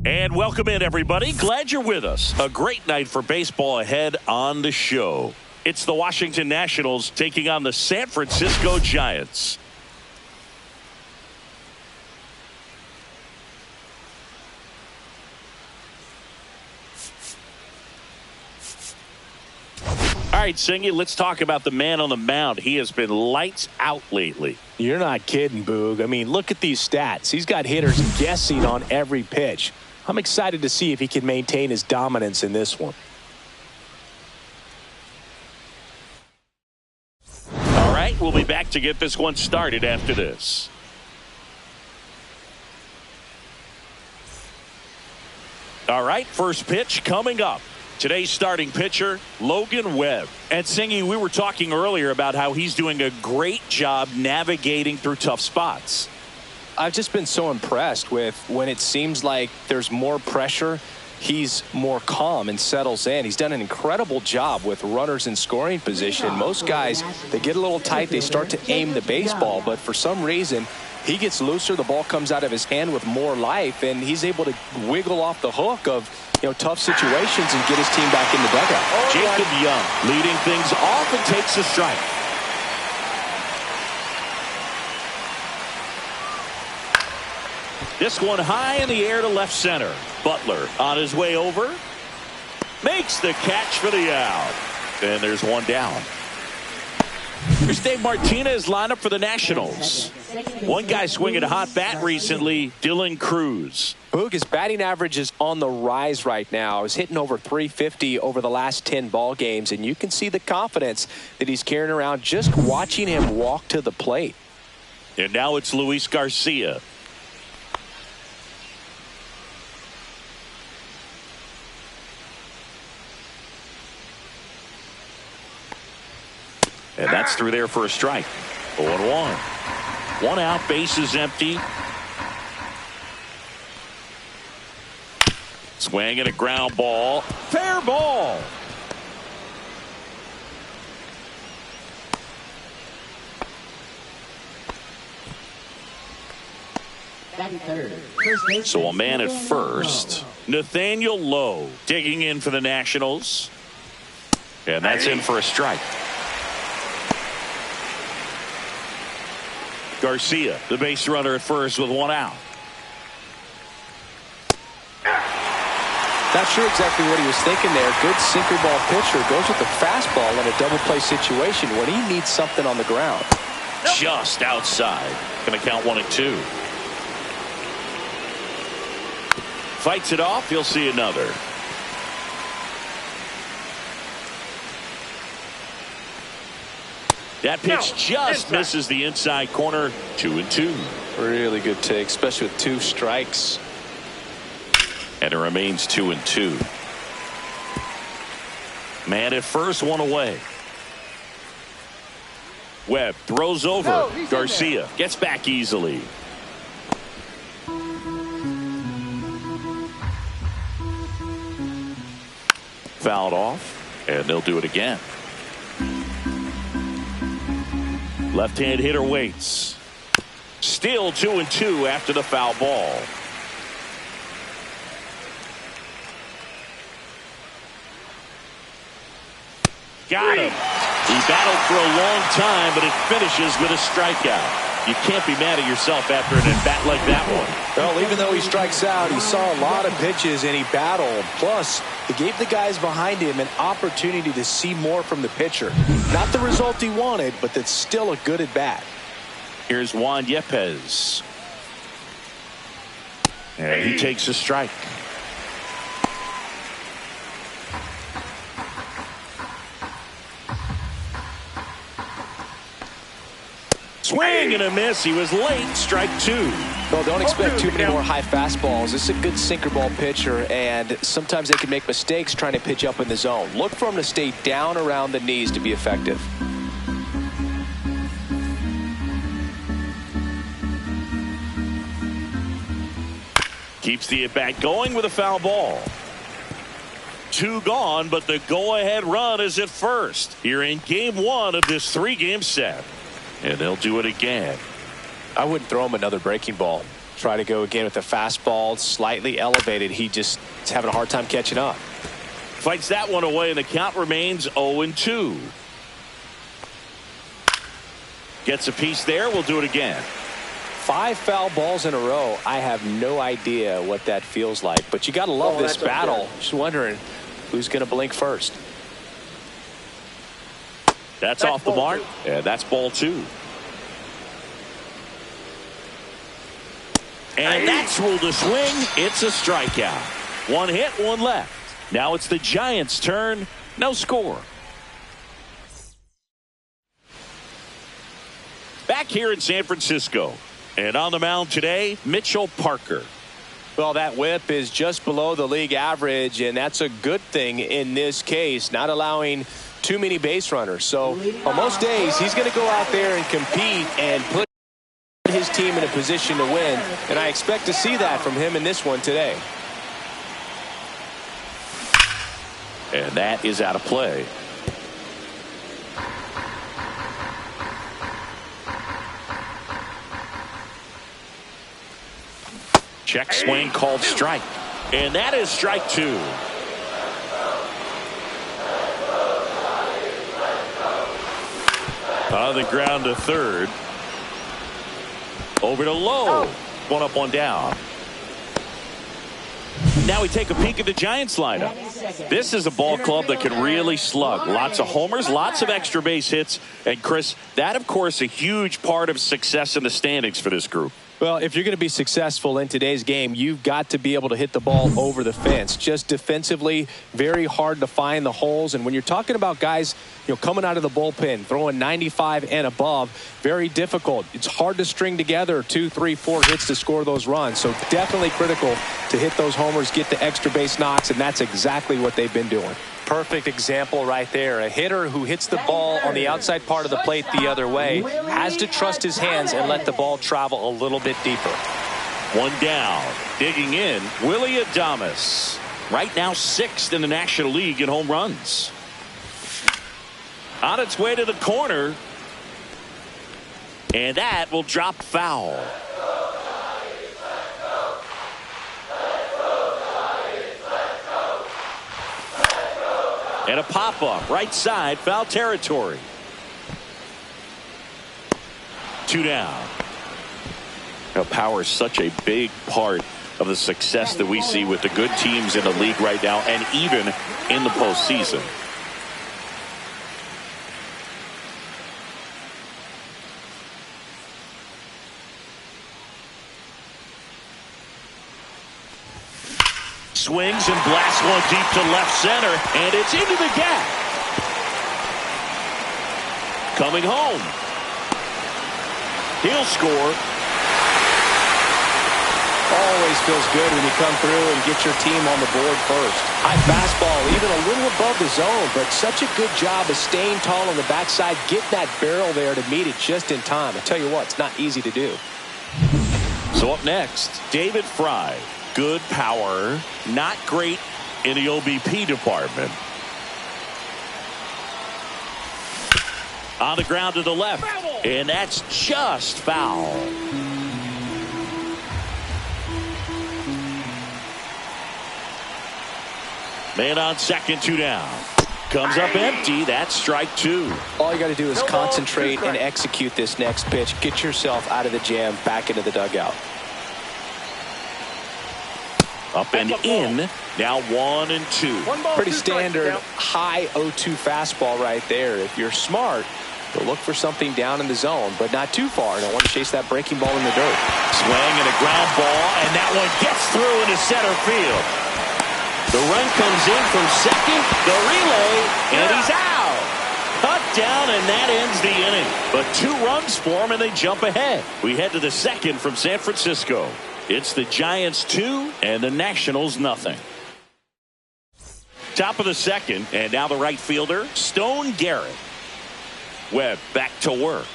And welcome in, everybody. Glad you're with us. A great night for baseball ahead on the show. It's the Washington Nationals taking on the San Francisco Giants. All right, Singy, let's talk about the man on the mound. He has been lights out lately. You're not kidding, Boog. I mean, look at these stats. He's got hitters guessing on every pitch. I'm excited to see if he can maintain his dominance in this one. All right, we'll be back to get this one started after this. All right, first pitch coming up. Today's starting pitcher, Logan Webb. And Singy, we were talking earlier about how he's doing a great job navigating through tough spots. I've just been so impressed with when it seems like there's more pressure, he's more calm and settles in. He's done an incredible job with runners in scoring position. Most guys, they get a little tight, they start to aim the baseball, but for some reason, he gets looser, the ball comes out of his hand with more life, and he's able to wiggle off the hook of tough situations and get his team back in the dugout. Jacob Young leading things off and takes a strike. This one high in the air to left center. Butler on his way over. Makes the catch for the out. And there's one down. Here's Dave Martinez lineup for the Nationals. One guy swinging a hot bat recently, Dylan Cruz. Boog, his batting average is on the rise right now. He's hitting over 350 over the last 10 ball games, and you can see the confidence that he's carrying around just watching him walk to the plate. And now it's Luis Garcia. And that's through there for a strike. 0-1. One out, base is empty. Swing and a ground ball. Fair ball. So a man at first. Nathaniel Lowe digging in for the Nationals. And that's in for a strike. Garcia, the base runner at first with one out. Not sure exactly what he was thinking there. Good sinker ball pitcher goes with the fastball in a double play situation when he needs something on the ground. Just outside. Going to count 1-2. Fights it off. He'll see another. That pitch just misses the inside corner. 2-2. Really good take, especially with 2 strikes. And it remains 2-2. Man at first, one away. Webb throws over. Garcia gets back easily. Fouled off, and they'll do it again. Left-hand hitter waits. Still 2-2 after the foul ball. Got him. He battled for a long time, but it finishes with a strikeout. You can't be mad at yourself after an at-bat like that one. Well, even though he strikes out, he saw a lot of pitches and he battled. Plus, he gave the guys behind him an opportunity to see more from the pitcher. Not the result he wanted, but that's still a good at-bat. Here's Juan Yepez. And he takes a strike. Swing and a miss. He was late. Strike two. Well, don't expect too many more high fastballs. This is a good sinker ball pitcher, and sometimes they can make mistakes trying to pitch up in the zone. Look for him to stay down around the knees to be effective. Keeps the at-bat going with a foul ball. Two gone, but the go-ahead run is at first here in game one of this three-game set. And they'll do it again. I wouldn't throw him another breaking ball. Try to go again with the fastball, slightly elevated. He just is having a hard time catching up. Fights that one away, and the count remains 0-2. Gets a piece there. We'll do it again. 5 foul balls in a row. I have no idea what that feels like, but you got to love this battle. Just wondering who's going to blink first. That's off the mark, and that's ball two. And that's ruled a swing. It's a strikeout. One hit, one left. Now it's the Giants' turn. No score. Back here in San Francisco. And on the mound today, Mitchell Parker. Well, that whip is just below the league average, and that's a good thing in this case, not allowing too many base runners. So on most days, he's going to go out there and compete and put his team in a position to win, and I expect to see that from him in this one today. And that is out of play. Check swing called strike. And that is strike two. On the ground to third. Over to Lowe. One up, one down. Now we take a peek at the Giants lineup. This is a ball club that can really slug. Lots of homers, lots of extra base hits. And Chris, that of course a huge part of success in the standings for this group. Well, if you're going to be successful in today's game, you've got to be able to hit the ball over the fence. Just defensively, very hard to find the holes. And when you're talking about guys, coming out of the bullpen, throwing 95 and above, very difficult. It's hard to string together 2, 3, 4 hits to score those runs. So definitely critical to hit those homers, get the extra base knocks, and that's exactly what they've been doing. Perfect example right there. A hitter who hits the ball on the outside part of the plate the other way has to trust his hands and let the ball travel a little bit deeper. One down. Digging in, Willy Adames. Right now 6th in the National League in home runs. On its way to the corner. And that will drop foul. And a pop-up, right side, foul territory. 2 down. Power is such a big part of the success that we see with the good teams in the league right now, and even in the postseason. Swings and blasts one deep to left center, and it's into the gap. Coming home. He'll score. Always feels good when you come through and get your team on the board first. High fastball, even a little above the zone, but such a good job of staying tall on the backside, get that barrel there to meet it just in time. I tell you what, it's not easy to do. So up next, David Fry. Good power, not great in the OBP department. On the ground to the left, and that's just foul. Man on second, 2 down. Comes up empty. That's strike two. All you got to do is concentrate and execute this next pitch. Get yourself out of the jam, back into the dugout. Up and in. Now 1 and 2. Pretty standard high 0-2 fastball right there. If you're smart, you'll look for something down in the zone, but not too far. Don't want to chase that breaking ball in the dirt. Swing and a ground ball, and that one gets through into center field. The run comes in from second, the relay, and he's out. down, and that ends the inning. But 2 runs for them, and they jump ahead. We head to the second from San Francisco. It's the Giants 2 and the Nationals nothing. Top of the second, and now the right fielder, Stone Garrett. Webb back to work.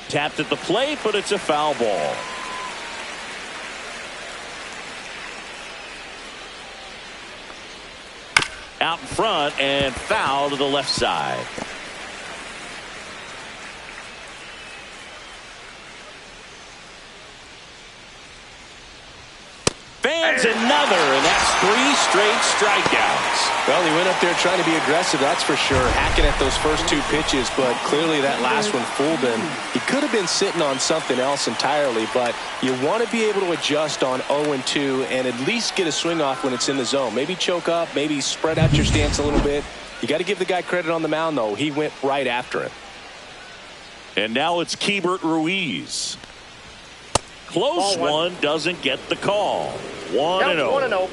Tapped at the plate, but it's a foul ball. Out in front and foul to the left side. Fans another, and that's 3 straight strikeouts. Well, he went up there trying to be aggressive, that's for sure, hacking at those first 2 pitches, but clearly that last one fooled him. He could have been sitting on something else entirely, but you want to be able to adjust on 0-2 and at least get a swing off when it's in the zone. Maybe choke up, maybe spread out your stance a little bit. You got to give the guy credit on the mound, though. He went right after it. And now it's Keibert Ruiz. Close one, doesn't get the call. 1-0. 1-0.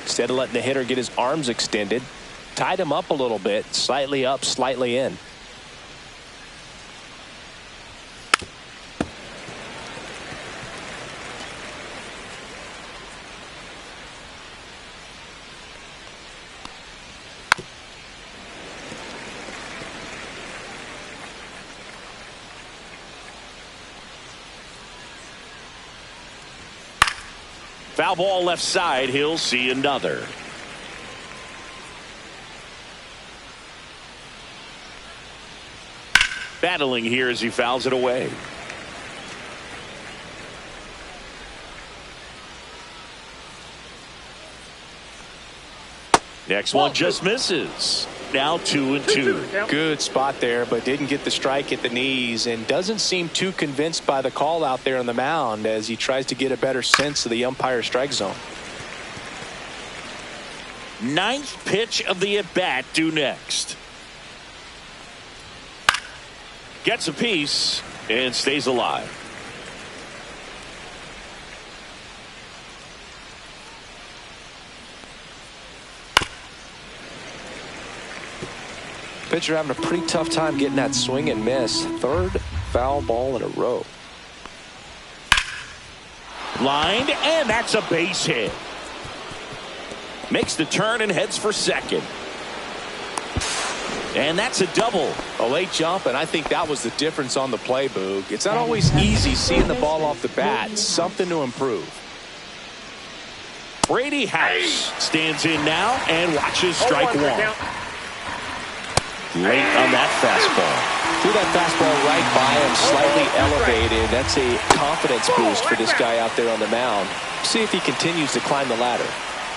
Instead of letting the hitter get his arms extended, tied him up a little bit, slightly up, slightly in. Foul ball left side. He'll see another. Battling here as he fouls it away. Next one just misses. Now 2-2. Good spot there, but didn't get the strike at the knees and doesn't seem too convinced by the call out there on the mound as he tries to get a better sense of the umpire strike zone. 9th pitch of the at-bat due next. Gets a piece and stays alive. Pitcher having a pretty tough time getting that swing and miss. 3rd foul ball in a row. Lined, and that's a base hit. Makes the turn and heads for second. And that's a double. A late jump, and I think that was the difference on the play, Boog. It's not always easy seeing the ball off the bat. Something to improve. Brady House stands in now and watches strike 1. Late on that fastball. Threw that fastball right by him, slightly elevated. That's a confidence boost for this guy out there on the mound. See if he continues to climb the ladder.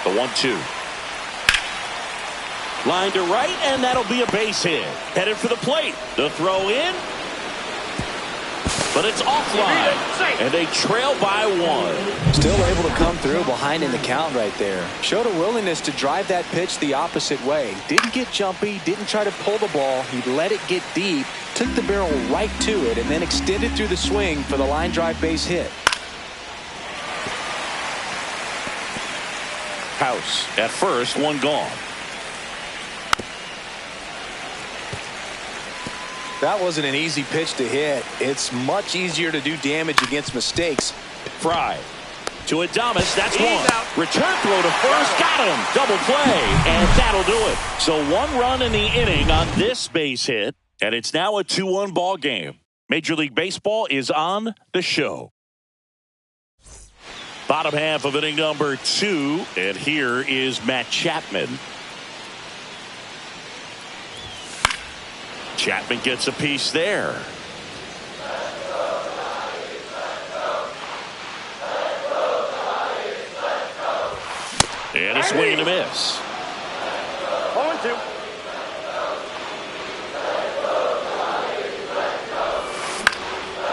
The 1-2. Line to right, and that'll be a base hit. Headed for the plate. The throw in. But it's offline, and they trail by 1. Still able to come through behind in the count right there. Showed a willingness to drive that pitch the opposite way. Didn't get jumpy, didn't try to pull the ball. He let it get deep, took the barrel right to it, and then extended through the swing for the line drive base hit. House at first, 1 gone. That wasn't an easy pitch to hit. It's much easier to do damage against mistakes. Fry to Adames. That's 1. Return throw to first. Got him. Double play. And that'll do it. So 1 run in the inning on this base hit. And it's now a 2-1 ball game. Major League Baseball is on the show. Bottom half of inning number 2. And here is Matt Chapman. Chapman gets a piece there. And a swing and a miss. 0-2.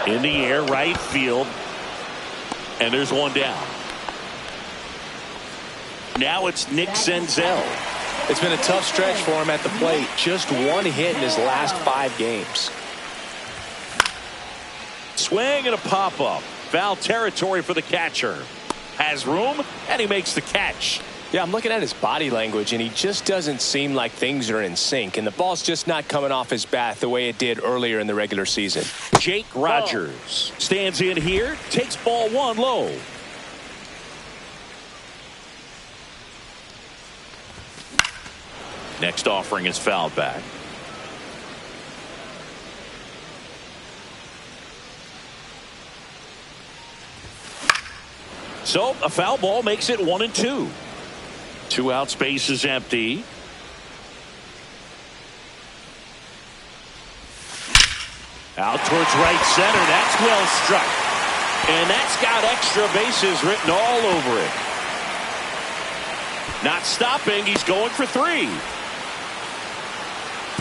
In the air, right field. And there's 1 down. Now it's Nick Senzel. It's been a tough stretch for him at the plate. Just 1 hit in his last 5 games. Swing and a pop-up. Foul territory for the catcher. Has room, and he makes the catch. Yeah, I'm looking at his body language, and he just doesn't seem like things are in sync, and the ball's just not coming off his bat the way it did earlier in the regular season. Jake Rogers stands in here, takes ball one low. Next offering is fouled back. So a foul ball makes it 1-2. 2 out, space is empty. Out towards right center. That's well struck. And that's got extra bases written all over it. Not stopping. He's going for 3.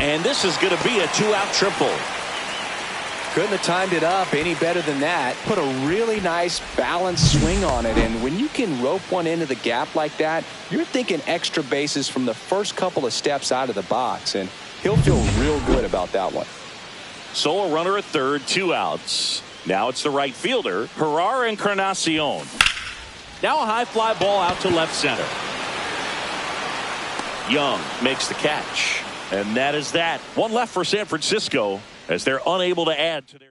And this is going to be a 2-out triple. Couldn't have timed it up any better than that. Put a really nice balanced swing on it, and when you can rope one into the gap like that, you're thinking extra bases from the first couple of steps out of the box, and he'll feel real good about that one. So a runner at third, 2 outs. Now it's the right fielder, Gerard Encarnacion. Now a high fly ball out to left center. Young makes the catch. And that is that. One left for San Francisco as they're unable to add to their.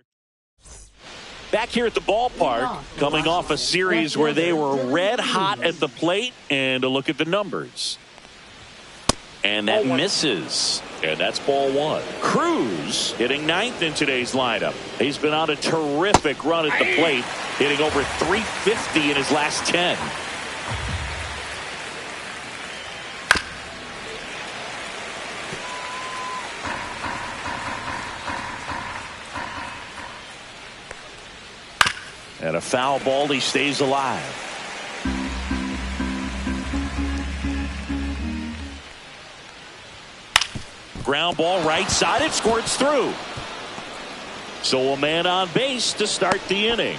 Back here at the ballpark, coming off a series where they were red hot at the plate, and a look at the numbers. And that misses. And that's ball 1. Cruz hitting 9th in today's lineup. He's been on a terrific run at the plate, hitting over 350 in his last 10. And a foul ball, he stays alive. Ground ball right side, it squirts through. So a man on base to start the inning.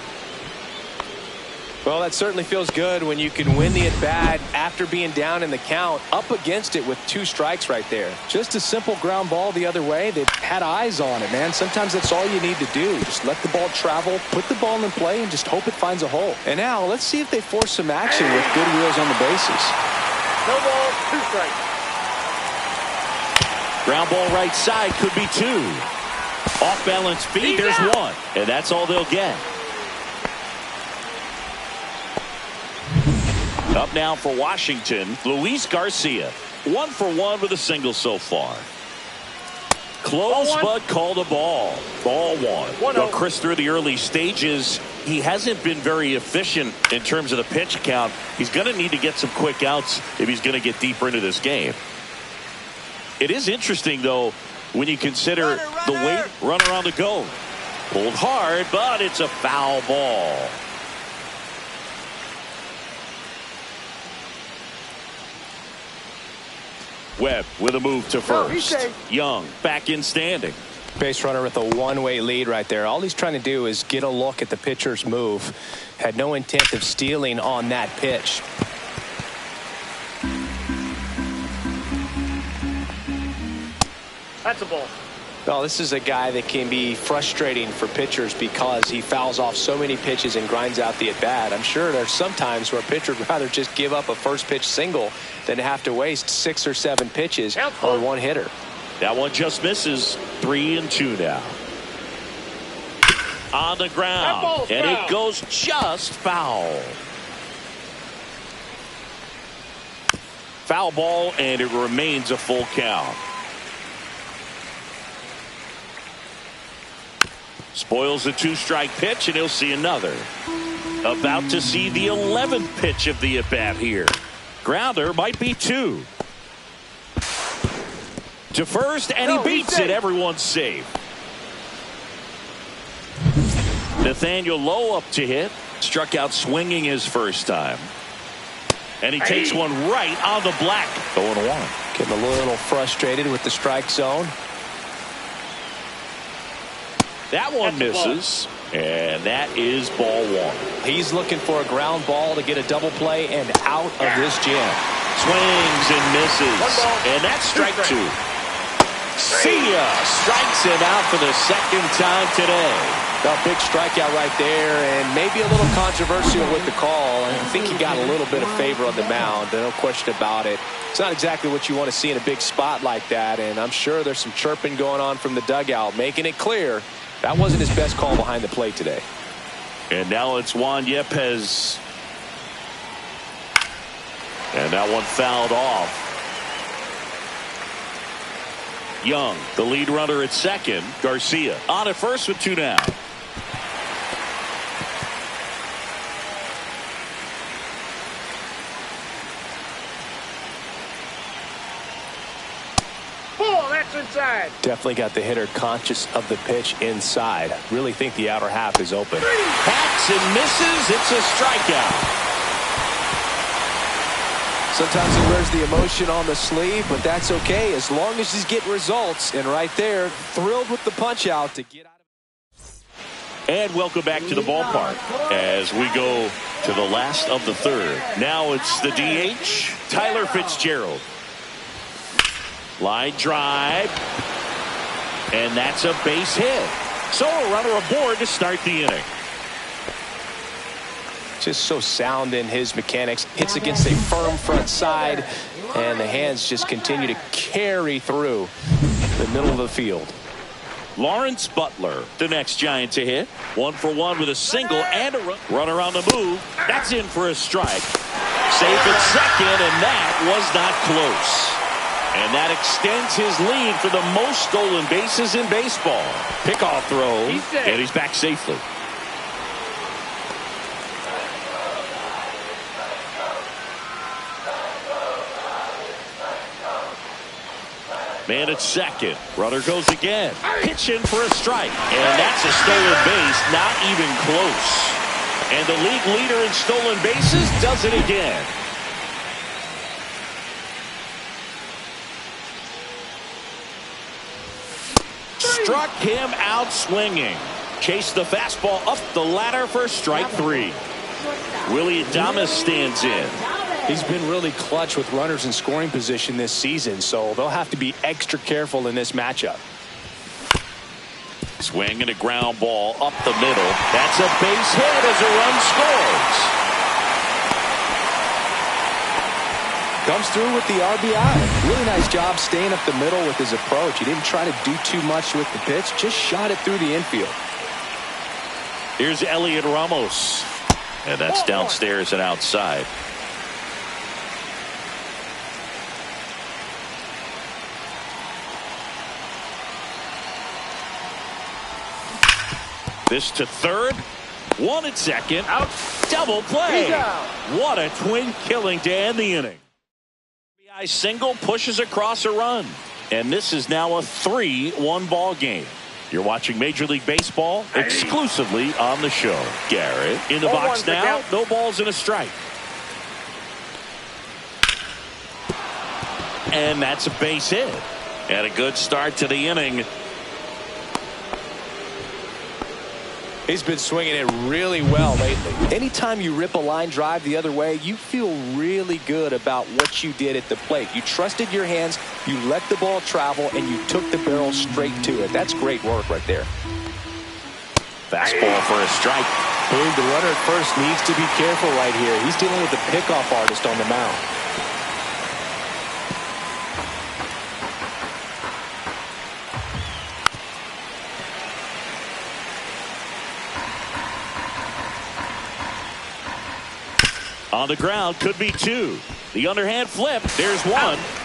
Well, that certainly feels good when you can win the at-bat after being down in the count, up against it with 2 strikes right there. Just a simple ground ball the other way. They've had eyes on it, man. Sometimes that's all you need to do. Just let the ball travel, put the ball in play, and just hope it finds a hole. And now, let's see if they force some action with good wheels on the bases. No ball, 2 strikes. Ground ball right side, could be 2. Off balance feed, there's 1. And that's all they'll get. Up now for Washington, Luis Garcia. 1 for 1 with a single so far. Close, but called a ball. Ball 1. Well, Chris, through the early stages, he hasn't been very efficient in terms of the pitch count. He's going to need to get some quick outs if he's going to get deeper into this game. It is interesting, though, when you consider the weight runner on the go. Pulled hard, but it's a foul ball. Webb with a move to first. Young back in standing. Base runner with a 1-way lead right there. All he's trying to do is get a look at the pitcher's move. Had no intent of stealing on that pitch. That's a ball. Well, this is a guy that can be frustrating for pitchers because he fouls off so many pitches and grinds out the at-bat. I'm sure there's some times where a pitcher would rather just give up a first pitch single than to have to waste 6 or 7 pitches on one hitter. That one just misses. 3-2 now. On the ground. And it goes just foul. Foul ball, and it remains a full count. Spoils the 2-strike pitch, and he'll see another. About to see the 11th pitch of the at-bat here. Grounder might be 2. To first, and he beats it. Everyone's safe. Nathaniel Lowe up to hit. Struck out swinging his first time. And he takes one right on the black. 0-1. Getting a little frustrated with the strike zone. That one misses, and that is ball 1. He's looking for a ground ball to get a double play and out of this jam. Swings and misses, and that's strike 2. See ya! Strikes him out for the second time today. A big strikeout right there, and maybe a little controversial with the call. I think he got a little bit of favor on the mound, no question about it. It's not exactly what you want to see in a big spot like that, and I'm sure there's some chirping going on from the dugout, making it clear that wasn't his best call behind the plate today. And now it's Juan Yepez. And that one fouled off. Young, the lead runner at second. Garcia on at first with 2 down. Oh, that's inside. Definitely got the hitter conscious of the pitch inside. Really think the outer half is open. Hacks and misses. It's a strikeout. Sometimes he wears the emotion on the sleeve, but that's okay as long as he's getting results. And right there, thrilled with the punch out to get out of it. And welcome back to the ballpark as we go to the last of the third. Now it's the DH, Tyler Fitzgerald. Line drive. And that's a base hit. So a runner aboard to start the inning. Just so sound in his mechanics. Hits against a firm front side, and the hands just continue to carry through the middle of the field. Lawrence Butler, the next Giant to hit. 1 for 1 with a single and a runner on the move. That's in for a strike. Safe at second, and that was not close. And that extends his lead for the most stolen bases in baseball. Pickoff throw, and he's back safely. Man at second. Runner goes again. Pitching for a strike. And that's a stolen base. Not even close. And the league leader in stolen bases does it again. Struck him out swinging. Chased the fastball up the ladder for strike 3. Willie Adames stands in. He's been really clutch with runners in scoring position this season, so they'll have to be extra careful in this matchup. Swing and a ground ball up the middle. That's a base hit as a run scores. Comes through with the RBI. Really nice job staying up the middle with his approach. He didn't try to do too much with the pitch, just shot it through the infield. Here's Elliot Ramos. And that's downstairs and outside. This to third. 1 at second. Out. Double play. What a twin killing to end the inning. RBI single pushes across a run. And this is now a 3-1 ball game. You're watching Major League Baseball exclusively on the show. Garrett in the box now. No balls and a strike. And that's a base hit. And a good start to the inning. He's been swinging it really well lately. Anytime you rip a line drive the other way, you feel really good about what you did at the plate. You trusted your hands, you let the ball travel, and you took the barrel straight to it. That's great work right there. Fastball for a strike. Boom, the runner at first needs to be careful right here. He's dealing with the pickoff artist on the mound. On the ground, could be 2. The underhand flip. There's 1.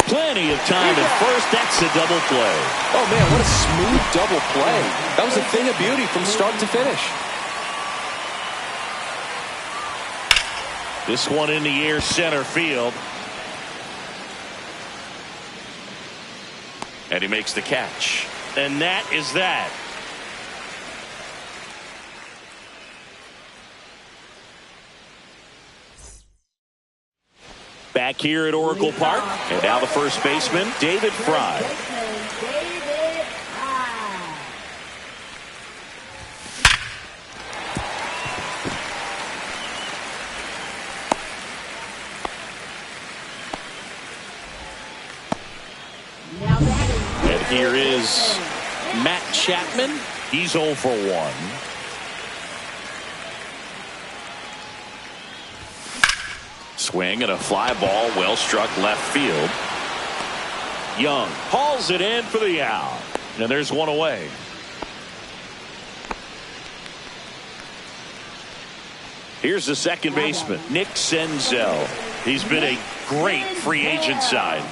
Plenty of time at first. That's a double play. Oh, man, what a smooth double play. That was a thing of beauty from start to finish. This one in the air, center field. And he makes the catch. And that is that. Back here at Oracle Park. And now the first baseman, David Fry. And here is Matt Chapman. He's 0 for 1. swing and a fly ball well struck left field. Young hauls it in for the out. And there's one away. Here's the second baseman, Nick Senzel. He's been a great free agent sign.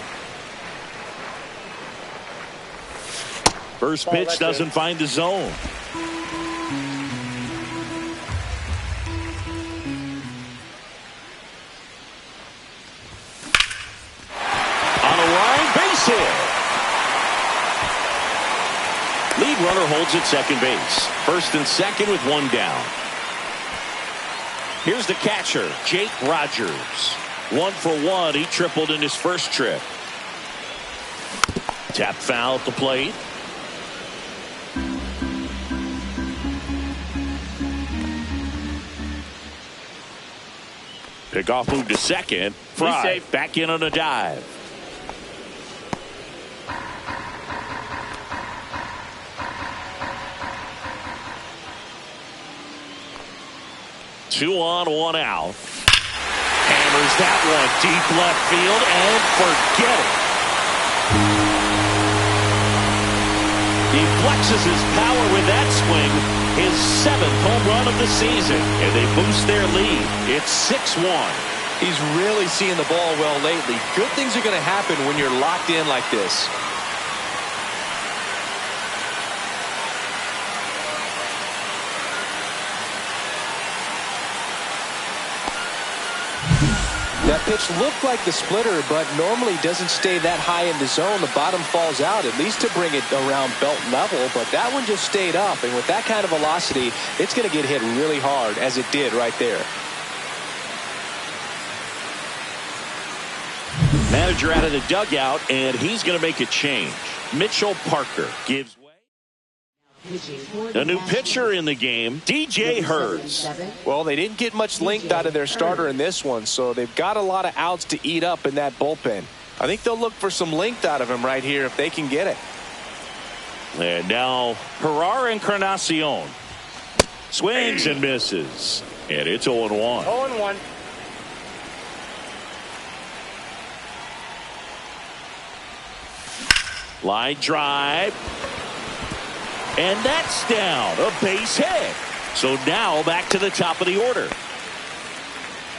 First pitch doesn't find the zone. On a line, base hit. Lead runner holds at second base. First and second with one down. Here's the catcher, Jake Rogers. 1 for 1. He tripled in his first trip. Tap foul at the plate. Pickoff move to second. Fry back in on a dive. Two on, one out. Hammers that one deep left field and forget it. He flexes his power with that swing. His 7th home run of the season. And they boost their lead. It's 6-1. He's really seeing the ball well lately. Good things are going to happen when you're locked in like this. That pitch looked like the splitter, but normally doesn't stay that high in the zone. The bottom falls out, at least to bring it around belt level, but that one just stayed up, and with that kind of velocity, it's going to get hit really hard, as it did right there. Manager out of the dugout, and he's going to make a change. Mitchell Parker gives way. A new pitcher in the game, DJ Hurts. Well, they didn't get much length out of their starter in this one, so they've got a lot of outs to eat up in that bullpen. I think they'll look for some length out of him right here if they can get it. And now, Gerard Encarnacion. Swings and misses. And it's 0-1. 0-1. Line drive. And that's down. A base hit. So now back to the top of the order.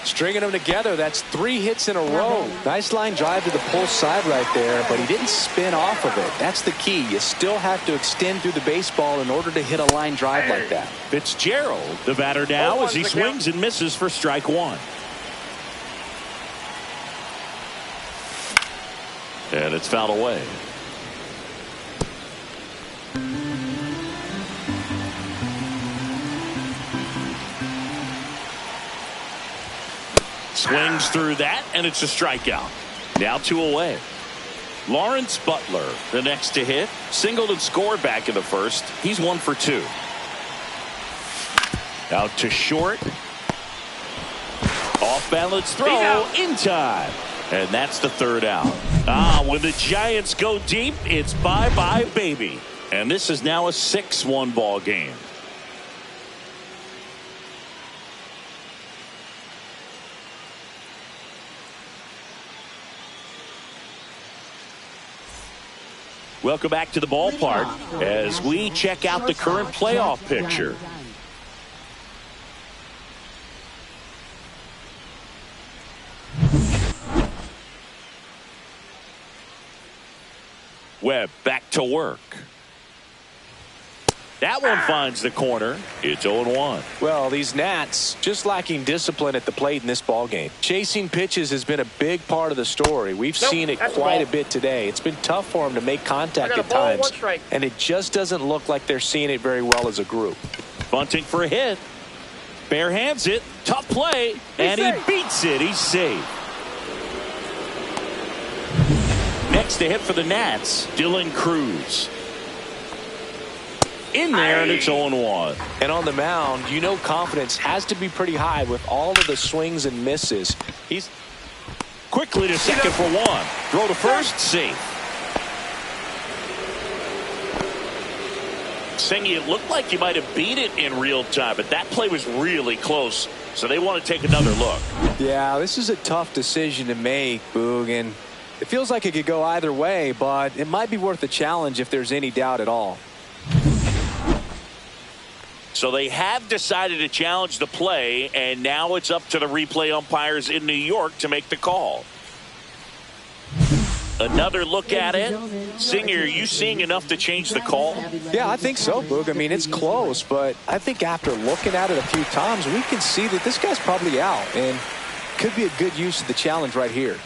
Stringing them together, that's 3 hits in a row. Nice line drive to the pull side right there, but he didn't spin off of it. That's the key. You still have to extend through the baseball in order to hit a line drive like that. Fitzgerald, the batter now, as he swings and misses for strike 1. And it's fouled away. Swings through that, and it's a strikeout. Now 2 away. Lawrence Butler, the next to hit. Singled and scored back in the first. He's 1 for 2. Out to short. Off balance throw in time. And that's the 3rd out. When the Giants go deep, it's bye-bye, baby. And this is now a 6-1 ball game. Welcome back to the ballpark as we check out the current playoff picture. Webb back to work. That one finds the corner. It's 0-1. Well, these Nats just lacking discipline at the plate in this ballgame. Chasing pitches has been a big part of the story. We've seen it quite a bit today. It's been tough for them to make contact at times, and it just doesn't look like they're seeing it very well as a group. Bunting for a hit. Bare hands it. Tough play, and he beats it. He's safe. Next to hit for the Nats, Dylan Cruz. In there, and it's 0-1. And on the mound, you know confidence has to be pretty high with all of the swings and misses. He's quickly to second for 1. Throw to first, safe. Singy, it looked like you might have beat it in real time, but that play was really close, so they want to take another look. Yeah, this is a tough decision to make, Boog, and it feels like it could go either way, but it might be worth a challenge if there's any doubt at all. So they have decided to challenge the play, and now it's up to the replay umpires in New York to make the call. Another look at it. Singer, are you seeing enough to change the call? Yeah, I think so, Boog. I mean, it's close, but I think after looking at it a few times, we can see that this guy's probably out, and could be a good use of the challenge right here.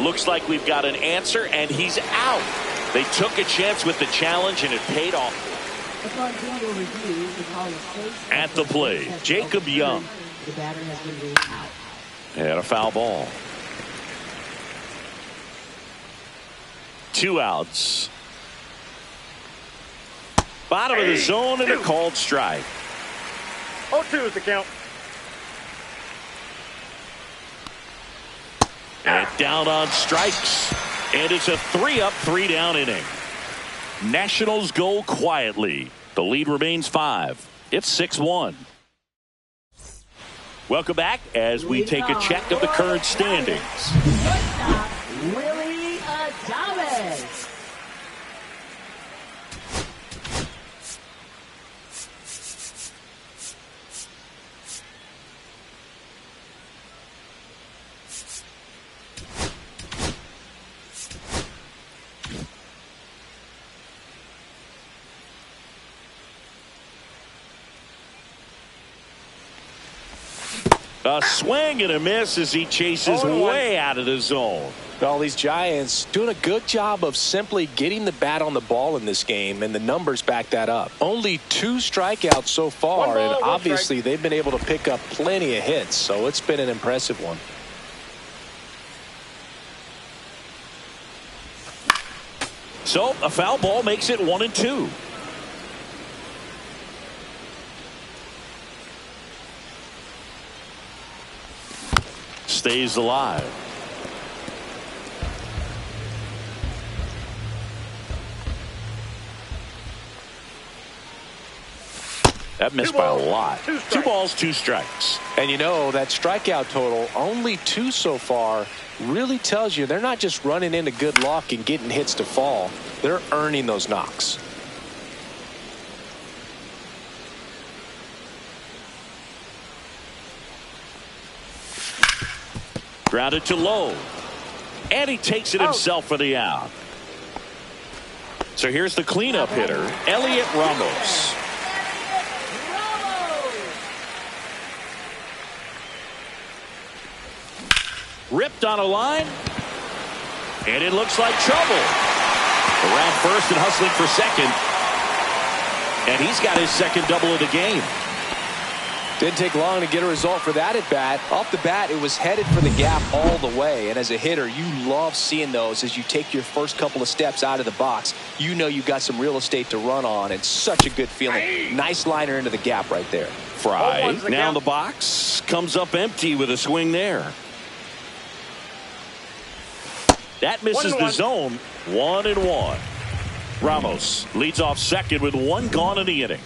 Looks like we've got an answer, and he's out. They took a chance with the challenge, and it paid off. At the plate, Jacob Young. The batter has been ruled out. And a foul ball. 2 outs. Bottom of the zone and a called strike. 0-2 is the count. And down on strikes. And it's a 3-up, 3-down inning. Nationals go quietly. The lead remains 5. It's 6-1. Welcome back as we take a check of the current standings. Shortstop, Willie Adames. A swing and a miss as he chases way out of the zone. Well, these Giants doing a good job of simply getting the bat on the ball in this game, and the numbers back that up. Only 2 strikeouts so far, and obviously they've been able to pick up plenty of hits, so it's been an impressive one. So a foul ball makes it 1-2. Stays alive. That missed by a lot. 2 balls, 2 strikes. And you know, that strikeout total, only 2 so far, really tells you they're not just running into good luck and getting hits to fall. They're earning those knocks. Grounded to low. And he takes it himself for the out. So here's the cleanup hitter, Elliot Ramos. Ripped on a line. And it looks like trouble. Around first and hustling for second. And he's got his second double of the game. Didn't take long to get a result for that at bat. Off the bat, it was headed for the gap all the way. And as a hitter, you love seeing those as you take your first couple of steps out of the box. You know you've got some real estate to run on, and such a good feeling. Nice liner into the gap right there. Fry now in the box. Comes up empty with a swing there. That misses the zone. 1-1. Ramos leads off second with 1 gone in the inning.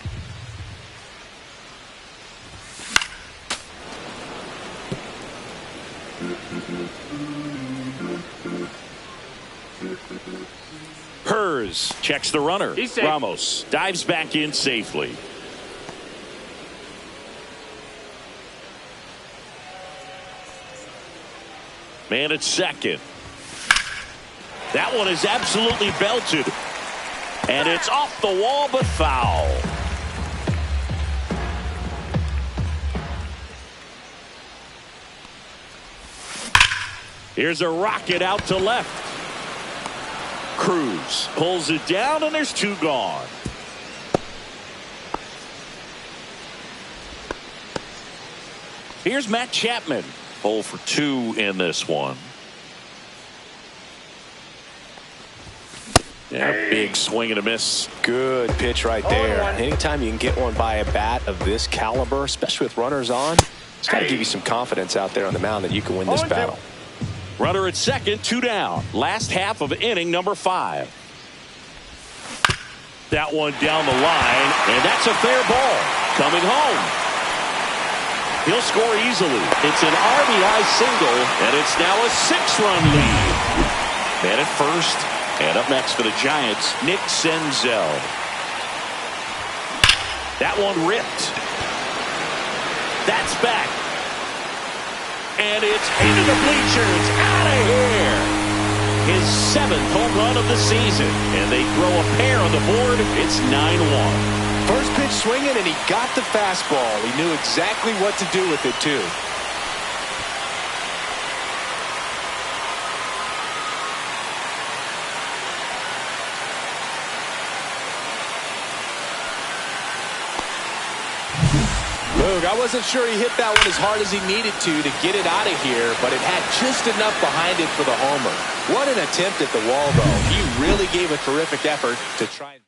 Hers checks the runner. Ramos dives back in safely. Man at second. That one is absolutely belted. And it's off the wall but foul. Here's a rocket out to left. Cruz pulls it down, and there's 2 gone. Here's Matt Chapman. 0 for 2 in this one. Yeah, big swing and a miss. Good pitch right there. Anytime you can get one by a bat of this caliber, especially with runners on, it's got to give you some confidence out there on the mound that you can win this battle. Runner at second, 2 down. Last half of inning number 5. That one down the line, and that's a fair ball. Coming home. He'll score easily. It's an RBI single, and it's now a 6-run lead. Man at first, and up next for the Giants, Nick Senzel. That one ripped. That's back. And it's into the bleachers. Out of here. His 7th home run of the season. And they throw a pair on the board. It's 9-1. First pitch swinging, and he got the fastball. He knew exactly what to do with it, too. Boog, I wasn't sure he hit that one as hard as he needed to get it out of here, but it had just enough behind it for the homer. What an attempt at the wall, though. He really gave a terrific effort to try and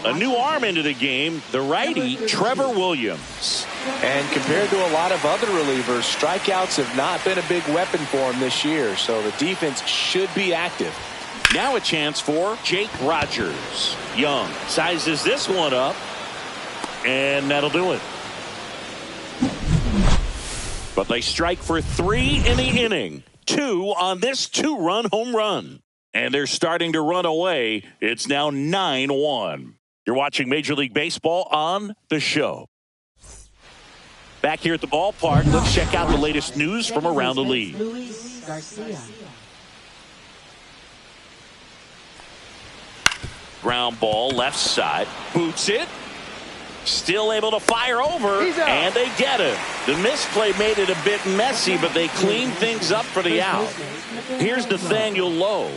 a new arm into the game, the righty, Trevor Williams. And compared to a lot of other relievers, strikeouts have not been a big weapon for him this year, so the defense should be active. Now a chance for Jake Rogers. Young sizes this one up, and that'll do it. But they strike for 3 in the inning. 2 on this 2-run home run. And they're starting to run away. It's now 9-1. You're watching Major League Baseball on The Show. Back here at the ballpark, let's check out the latest news from around the league. Luis Garcia. Ground ball, left side. Boots it. Still able to fire over, and they get it. The misplay made it a bit messy, but they cleaned things up for the out. Here's Nathaniel Lowe.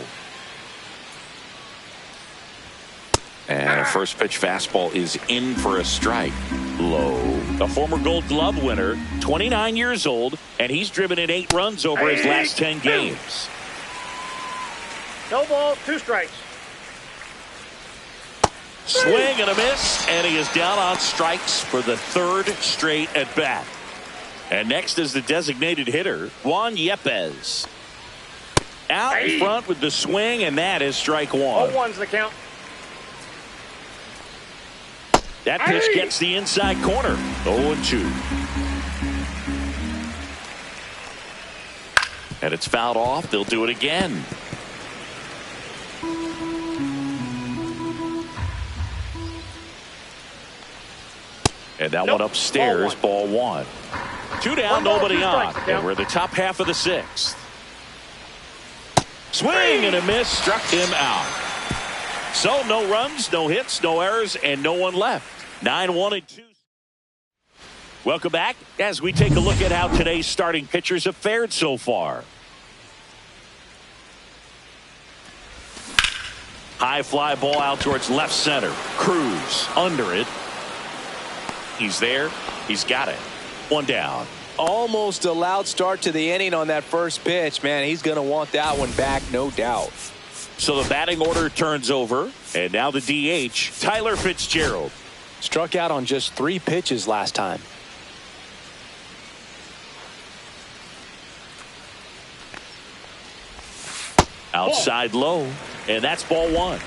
And a first pitch fastball is in for a strike. Lowe, a former Gold Glove winner, 29 years old, and he's driven in 8 runs over his last 10 games. No balls, 2 strikes. Swing and a miss, and he is down on strikes for the 3rd straight at bat. And next is the designated hitter, Juan Yepez. Out in front with the swing, and that is strike 1. 0-1's the count. That pitch gets the inside corner. 0-2. And it's fouled off. They'll do it again. And that one upstairs, ball 1. 2 down, nobody on. And we're in the top half of the 6th. Swing and a miss, struck him out. So no runs, no hits, no errors, and no one left. 9-1-2. Welcome back as we take a look at how today's starting pitchers have fared so far. High fly ball out towards left center. Cruz under it. He's there. He's got it. 1 down. Almost a loud start to the inning on that first pitch. Man, he's going to want that one back, no doubt. So the batting order turns over, and now the DH, Tyler Fitzgerald. Struck out on just 3 pitches last time. Outside low, and that's ball 1.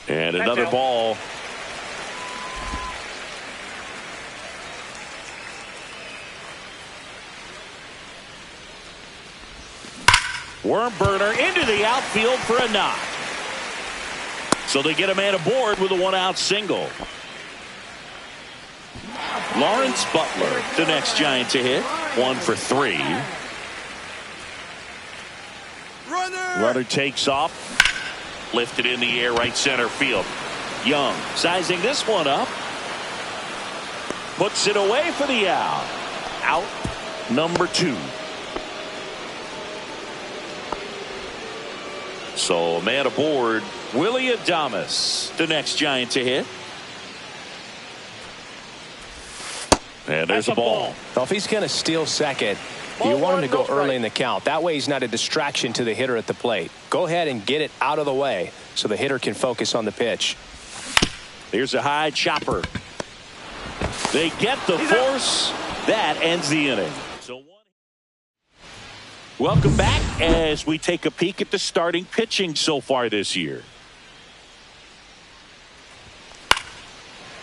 And another ball. Worm burner into the outfield for a knock. So they get a man aboard with a 1-out single. Lawrence Butler, the next Giant to hit. 1 for 3. Runner takes off. Lifted in the air, right center field. Young sizing this one up. Puts it away for the out. Out number 2. So a man aboard, Willy Adames, the next Giant to hit. And there's a ball. Well, if he's going to steal second, you want him to go early in the count. That way he's not a distraction to the hitter at the plate. Go ahead and get it out of the way so the hitter can focus on the pitch. Here's a high chopper. They get the force. That ends the inning. So welcome back as we take a peek at the starting pitching so far this year.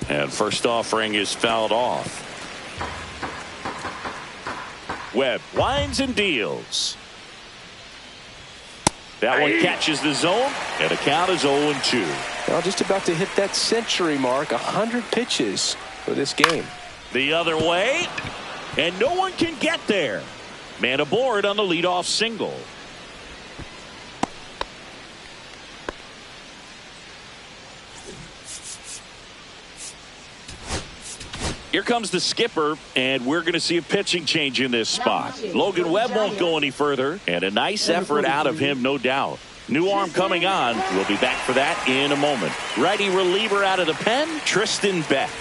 And first offering is fouled off. Webb winds and deals. That one catches the zone, and the count is 0-2. Well, just about to hit that century mark, 100 pitches for this game. The other way, and no one can get there. Man aboard on the leadoff single. Here comes the skipper, and we're going to see a pitching change in this spot. Logan Webb won't go any further, and a nice effort out of him, no doubt. New arm coming on. We'll be back for that in a moment. Righty reliever out of the pen, Tristan Beck.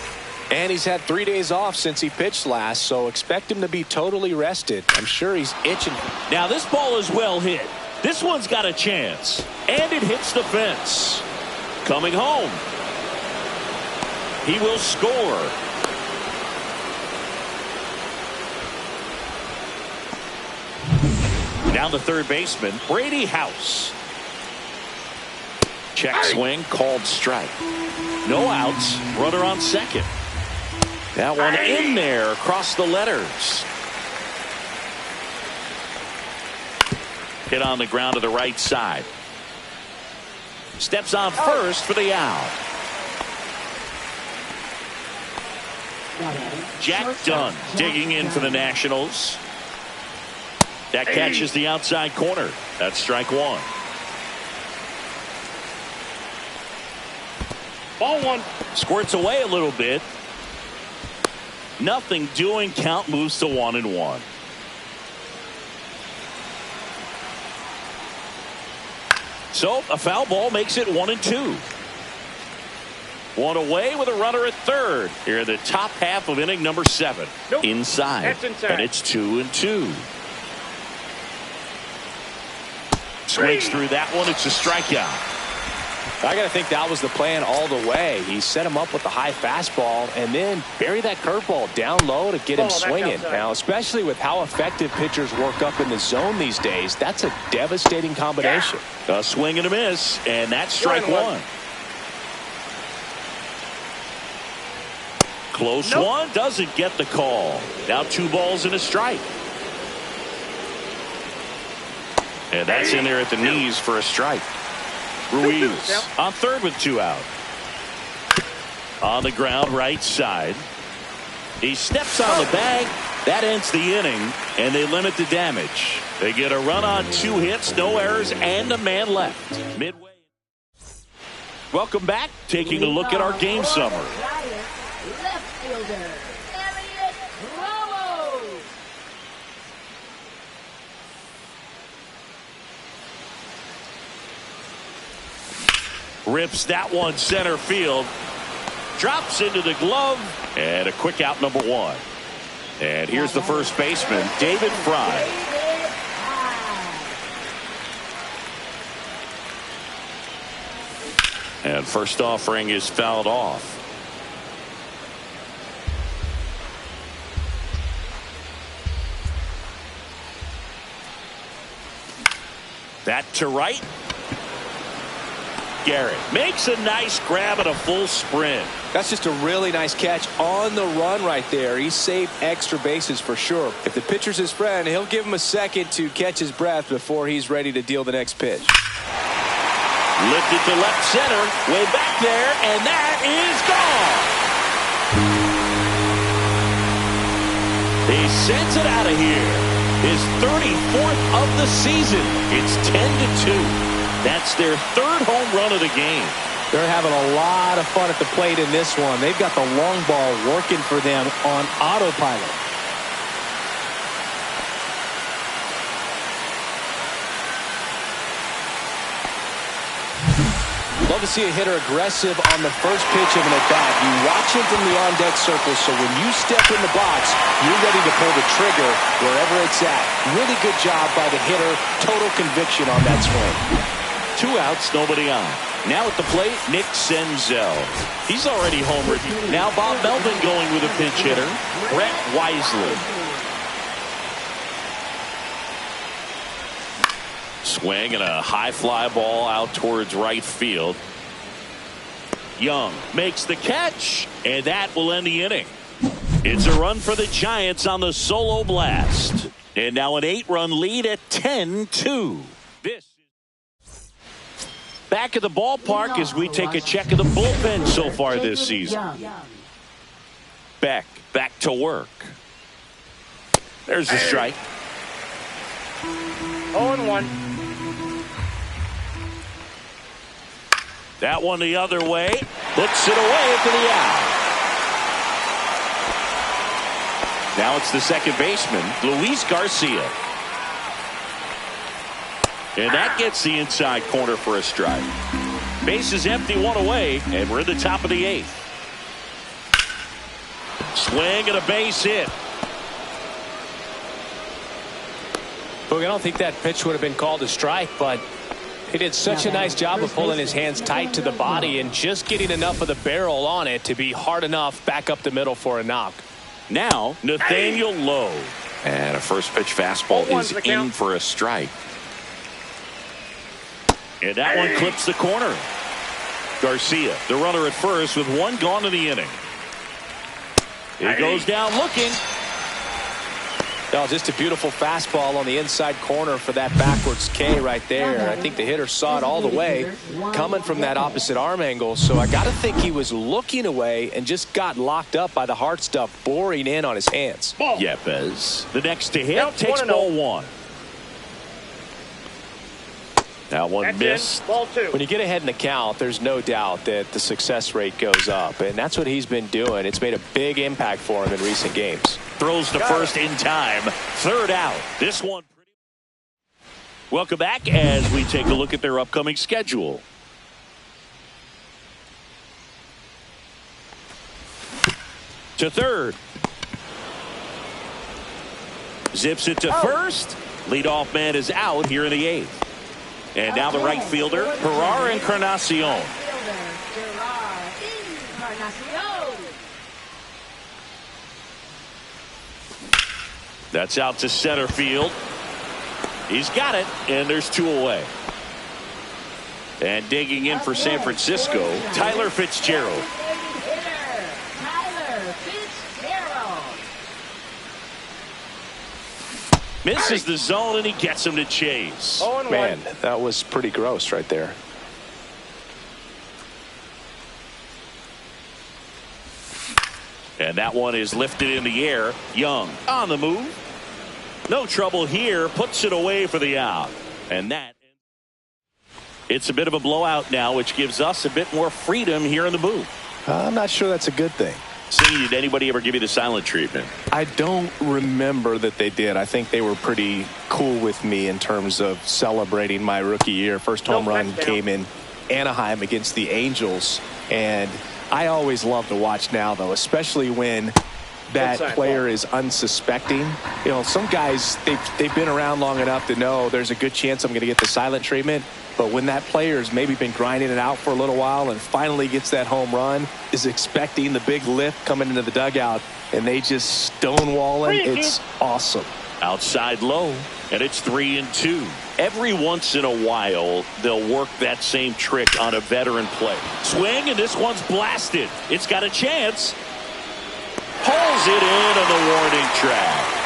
And he's had 3 days off since he pitched last, so expect him to be totally rested. I'm sure he's itching. Now this ball is well hit. This one's got a chance, and it hits the fence. Coming home. He will score. Down the third baseman, Brady House. Check swing, called strike. No outs, runner on second. That one in there across the letters. Hit on the ground to the right side. Steps on first for the out. Jack Dunn digging in for the Nationals. That catches the outside corner. That's strike one. Ball one. Squirts away a little bit. Nothing doing. Count moves to 1-1. So a foul ball makes it 1-2. One away with a runner at third. Here in the top half of inning number 7. Nope. Inside. That's inside. And it's 2-2. Swings through that one. It's a strikeout. I got to think that was the plan all the way. He set him up with the high fastball and then bury that curveball down low to get him swinging. Now, especially with how effective pitchers work up in the zone these days, that's a devastating combination. A swing and a miss, and that's strike one. Close one, doesn't get the call. Now 2 balls and a strike. And that's in there at the knees for a strike. Ruiz on third with 2 out. On the ground right side. He steps on the bag. That ends the inning, and they limit the damage. They get a run on 2 hits, no errors, and a man left. Midway. Welcome back. Taking a look at our game summary. Left fielder, Elliot Ramos. Rips that one center field. Drops into the glove. And a quick out, number 1. And here's the first baseman, David Fry. And first offering is fouled off. That to right. Garrett makes a nice grab at a full sprint. That's just a really nice catch on the run right there. He saved extra bases for sure. If the pitcher's his friend, he'll give him a second to catch his breath before he's ready to deal the next pitch. Lifted to left center, way back there, and that is gone. He sends it out of here. His 34th of the season. It's 10-2. That's their 3rd home run of the game. They're having a lot of fun at the plate in this one. They've got the long ball working for them on autopilot. Love to see a hitter aggressive on the first pitch of an at-bat. You watch him from the on-deck circle, so when you step in the box, you're ready to pull the trigger wherever it's at. Really good job by the hitter. Total conviction on that swing. 2 outs, nobody on. Now at the plate, Nick Senzel. He's already homered. Now Bob Melvin going with a pinch hitter, Brett Wisely. Swing and a high fly ball out towards right field. Young makes the catch, and that will end the inning. It's a run for the Giants on the solo blast. And now an 8-run lead at 10-2. This back at the ballpark as we take a check of the bullpen so far this season. Beck back to work. There's a strike. 0-1. That one the other way. Puts it away for the out. Now it's the second baseman, Luis Garcia. And that gets the inside corner for a strike. Base is empty, one away, and we're at the top of the 8th. Swing and a base hit. Look, I don't think that pitch would have been called a strike, but he did such a nice job of pulling his hands tight to the body and just getting enough of the barrel on it to be hard enough back up the middle for a knock. Now, Nathaniel Lowe. And a first pitch fastball is in for a strike. And that one clips the corner. Garcia, the runner at first with one gone in the inning. He goes down looking. Oh, just a beautiful fastball on the inside corner for that backwards K right there. I think the hitter saw it all the way coming from that opposite arm angle. So I got to think he was looking away and just got locked up by the hard stuff boring in on his hands. Yepes, the next to hit, takes ball 1. That one missed. Ball 2. When you get ahead in the count, there's no doubt that the success rate goes up, and that's what he's been doing. It's made a big impact for him in recent games. Throws to first in time. Third out. This one. Welcome back as we take a look at their upcoming schedule. To third. Zips it to first. Leadoff man is out here in the 8th. And now the right fielder, Gerard Encarnacion. That's out to center field. He's got it, and there's 2 away. And digging in for San Francisco, Tyler Fitzgerald. Misses the zone, and he gets him to chase. Man, that was pretty gross right there. And that one is lifted in the air. Young on the move. No trouble here. Puts it away for the out. And that. It's a bit of a blowout now, which gives us a bit more freedom here in the booth. I'm not sure that's a good thing. See, did anybody ever give you the silent treatment? I don't remember that they did. I think they were pretty cool with me in terms of celebrating my rookie year. First home run came in Anaheim against the Angels, and I always love to watch now, though, especially when that player is unsuspecting. You know, some guys, they've been around long enough to know there's a good chance I'm going to get the silent treatment. But when that player's maybe been grinding it out for a little while and finally gets that home run, is expecting the big lift coming into the dugout, and they just stonewall him, it's awesome. Outside low, and it's 3-2. Every once in a while, they'll work that same trick on a veteran play. Swing, and this one's blasted. It's got a chance. Pulls it in on the warning track.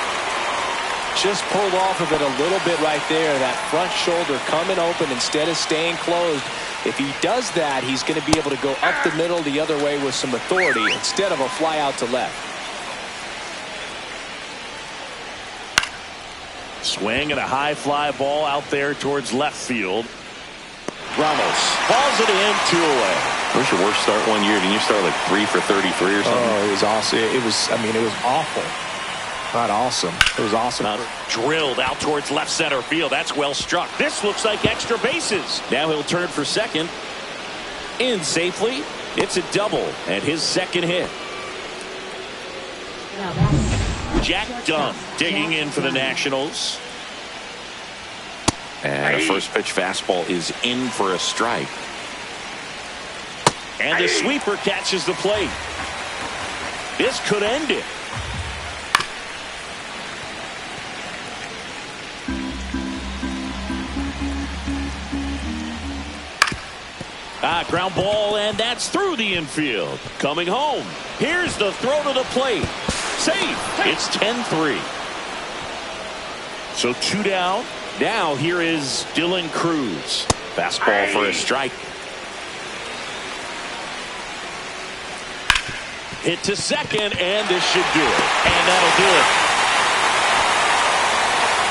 Just pulled off of it a little bit right there. That front shoulder coming open instead of staying closed. If he does that, he's going to be able to go up the middle the other way with some authority instead of a fly out to left. Swing and a high fly ball out there towards left field. Ramos hauls it in, 2 away. Where's your worst start one year? Didn't you start like 3 for 33 or something? Oh, it was awesome. It was awful. Not awesome. It was awesome. Drilled out towards left center field. That's well struck. This looks like extra bases. Now he'll turn for second. In safely. It's a double and his second hit. Jack Dunn digging in for the Nationals. And a first pitch fastball is in for a strike. And the sweeper catches the plate. This could end it. Ground ball, and that's through the infield. Coming home. Here's the throw to the plate. Safe. It's 10-3. So 2 down. Now here is Dylan Cruz. Fastball for a strike. Hit to second, and this should do it. And that'll do it.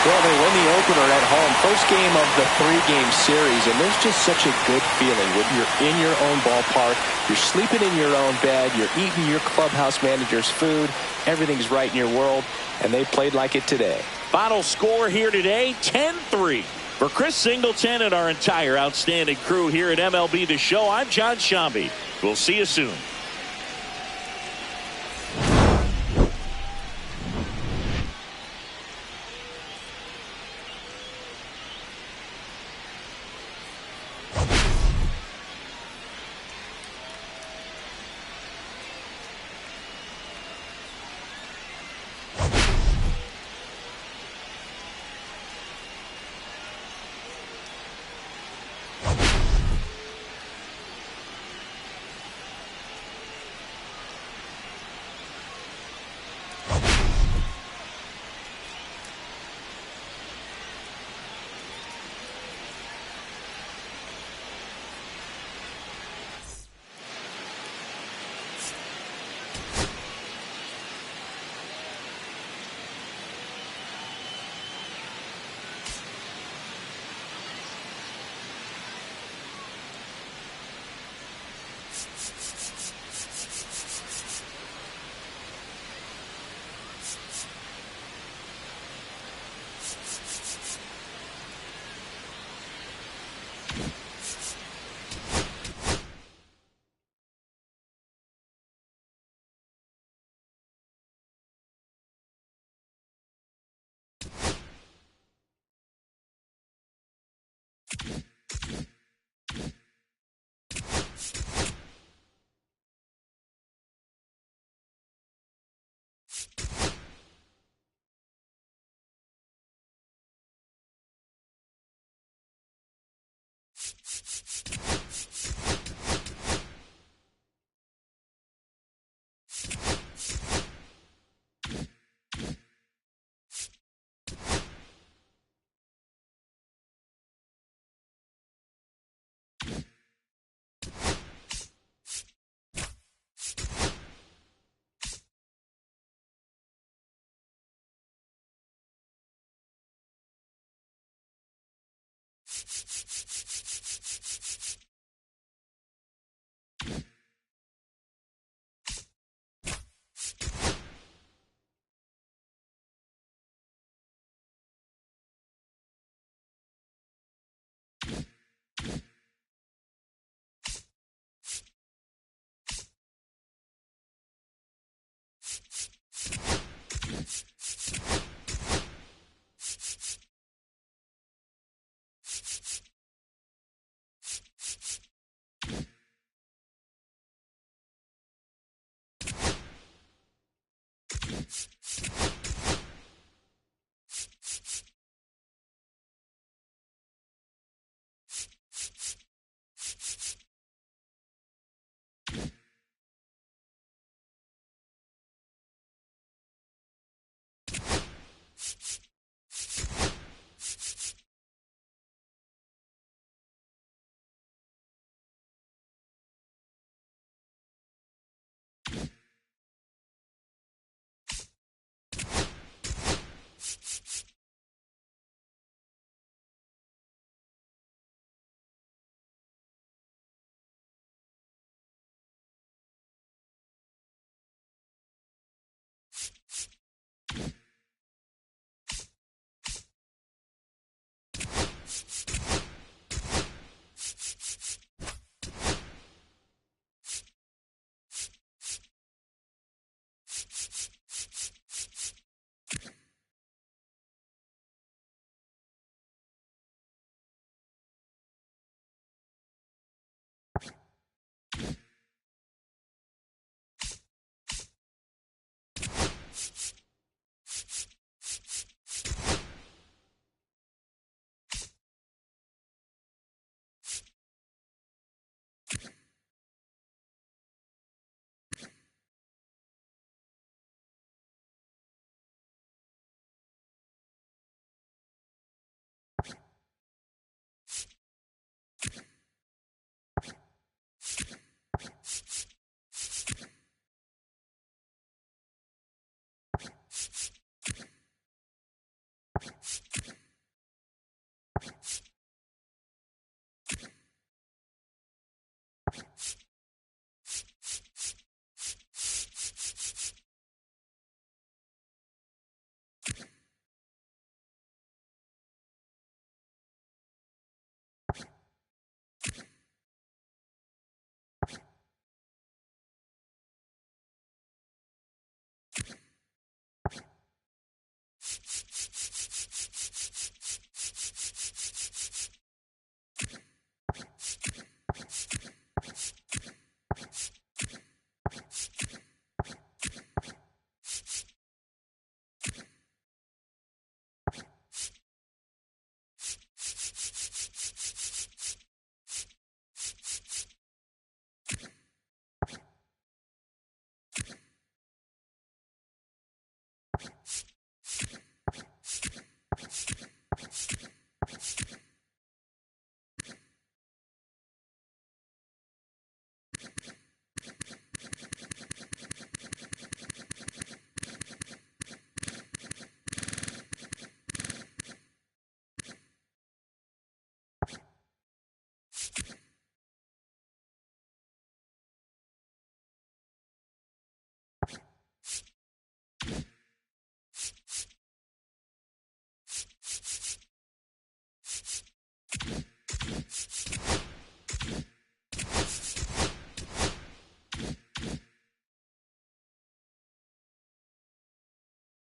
Well, they win the opener at home. First game of the 3-game series, and there's just such a good feeling when you're in your own ballpark, you're sleeping in your own bed, you're eating your clubhouse manager's food, everything's right in your world, and they played like it today. Final score here today, 10-3. For Chris Singleton and our entire outstanding crew here at MLB The Show, I'm John Shambi. We'll see you soon.